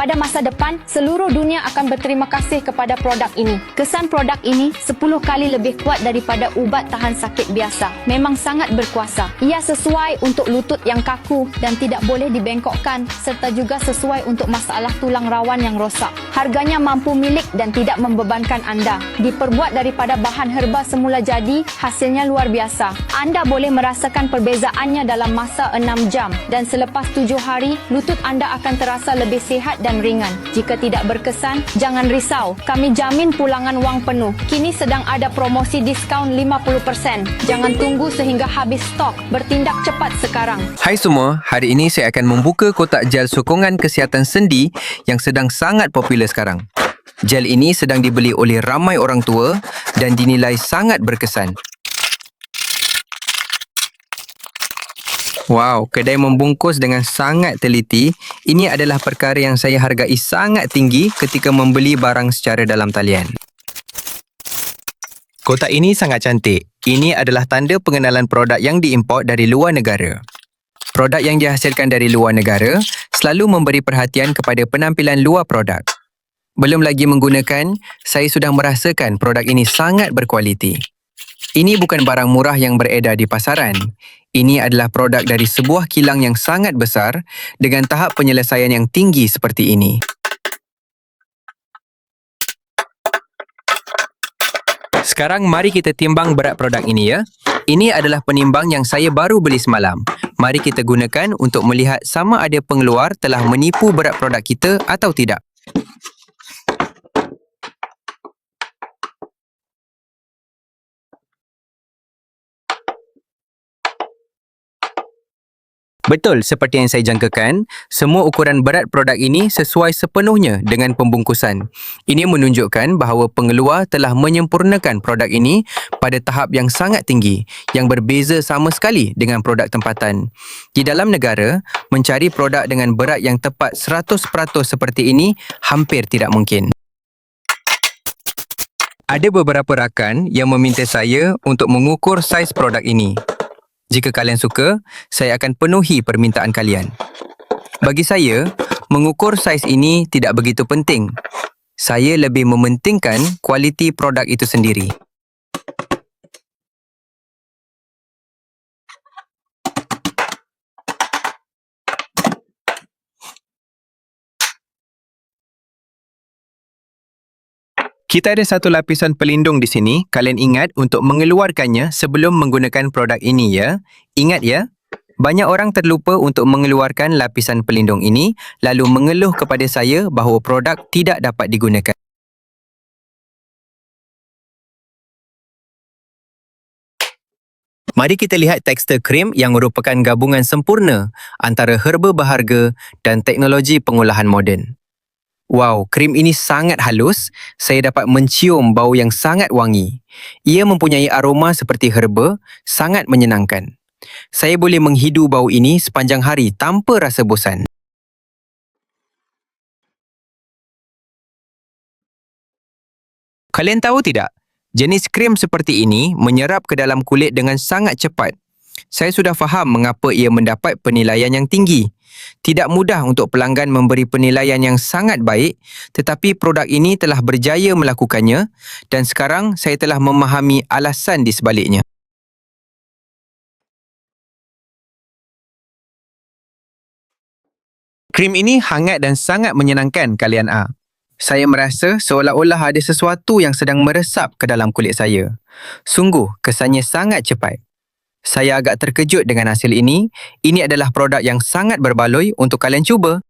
Pada masa depan, seluruh dunia akan berterima kasih kepada produk ini. Kesan produk ini 10 kali lebih kuat daripada ubat tahan sakit biasa. Memang sangat berkuasa. Ia sesuai untuk lutut yang kaku dan tidak boleh dibengkokkan serta juga sesuai untuk masalah tulang rawan yang rosak. Harganya mampu milik dan tidak membebankan anda. Diperbuat daripada bahan herba semula jadi, hasilnya luar biasa. Anda boleh merasakan perbezaannya dalam masa 6 jam dan selepas 7 hari, lutut anda akan terasa lebih sihat dan ringan. Jika tidak berkesan, jangan risau. Kami jamin pulangan wang penuh. Kini sedang ada promosi diskaun 50%. Jangan tunggu sehingga habis stok. Bertindak cepat sekarang. Hai semua, hari ini saya akan membuka kotak gel sokongan kesihatan sendi yang sedang sangat popular sekarang. Gel ini sedang dibeli oleh ramai orang tua dan dinilai sangat berkesan. Wow, kedai membungkus dengan sangat teliti. Ini adalah perkara yang saya hargai sangat tinggi ketika membeli barang secara dalam talian. Kotak ini sangat cantik. Ini adalah tanda pengenalan produk yang diimport dari luar negara. Produk yang dihasilkan dari luar negara selalu memberi perhatian kepada penampilan luar produk. Belum lagi menggunakan, saya sudah merasakan produk ini sangat berkualiti. Ini bukan barang murah yang beredar di pasaran. Ini adalah produk dari sebuah kilang yang sangat besar dengan tahap penyelesaian yang tinggi seperti ini. Sekarang mari kita timbang berat produk ini ya. Ini adalah penimbang yang saya baru beli semalam. Mari kita gunakan untuk melihat sama ada pengeluar telah menipu berat produk kita atau tidak. Betul seperti yang saya jangkakan, semua ukuran berat produk ini sesuai sepenuhnya dengan pembungkusan. Ini menunjukkan bahawa pengeluar telah menyempurnakan produk ini pada tahap yang sangat tinggi, yang berbeza sama sekali dengan produk tempatan. Di dalam negara, mencari produk dengan berat yang tepat 100% seperti ini hampir tidak mungkin. Ada beberapa rakan yang meminta saya untuk mengukur saiz produk ini. Jika kalian suka, saya akan penuhi permintaan kalian. Bagi saya, mengukur saiz ini tidak begitu penting. Saya lebih mementingkan kualiti produk itu sendiri. Kita ada satu lapisan pelindung di sini. Kalian ingat untuk mengeluarkannya sebelum menggunakan produk ini ya. Ingat ya. Banyak orang terlupa untuk mengeluarkan lapisan pelindung ini lalu mengeluh kepada saya bahawa produk tidak dapat digunakan. Mari kita lihat tekstur krim yang merupakan gabungan sempurna antara herba berharga dan teknologi pengolahan moden. Wow, krim ini sangat halus. Saya dapat mencium bau yang sangat wangi. Ia mempunyai aroma seperti herba, sangat menyenangkan. Saya boleh menghidu bau ini sepanjang hari tanpa rasa bosan. Kalian tahu tidak? Jenis krim seperti ini menyerap ke dalam kulit dengan sangat cepat. Saya sudah faham mengapa ia mendapat penilaian yang tinggi. Tidak mudah untuk pelanggan memberi penilaian yang sangat baik, tetapi produk ini telah berjaya melakukannya dan sekarang saya telah memahami alasan di sebaliknya. Krim ini hangat dan sangat menyenangkan kalian A. Saya merasa seolah-olah ada sesuatu yang sedang meresap ke dalam kulit saya. Sungguh, kesannya sangat cepat. Saya agak terkejut dengan hasil ini. Ini adalah produk yang sangat berbaloi untuk kalian cuba.